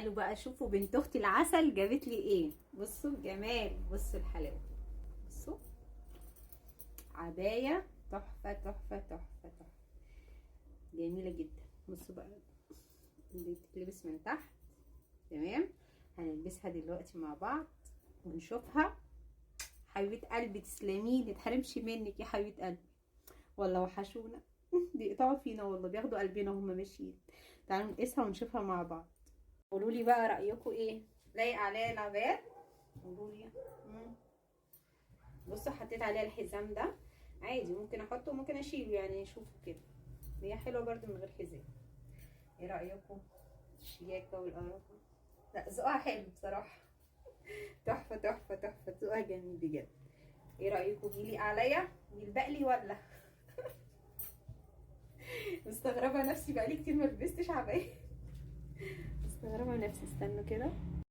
تعالوا بقى شوفوا بنت اختي العسل جابت لي ايه. بصوا الجمال، بصوا الحلاوه، بصوا عبايه تحفه تحفه تحفه تحفه، جميله جدا. بصوا بقى اللي بتتلبس من تحت، تمام. هنلبسها دلوقتي مع بعض ونشوفها. حبيبه قلبي تسلمي لي، متحرمش منك يا حبيبه قلبي، والله وحشونا. بيقطعوا فينا والله، بياخدوا قلبنا وهم ماشيين. تعالوا نقيسها ونشوفها مع بعض. قولوا لي بقى رايكم ايه، لايق عليا العباية؟ قولوا لي. بصوا حطيت عليها الحزام ده، عادي ممكن احطه وممكن اشيله، يعني شوفوا كده، هي حلوه برده من غير حزام. ايه رايكم؟ الشياكه والقرفه، لا ذوقها حلو بصراحه. تحفه تحفه تحفه، ذوقها جميل بجد. ايه رايكم؟ يليق عليا؟ يلبق لي ولا؟ مستغربه نفسي، بقالي كتير ما لبستش عبايه. مستغربه نفسي، استنوا كده.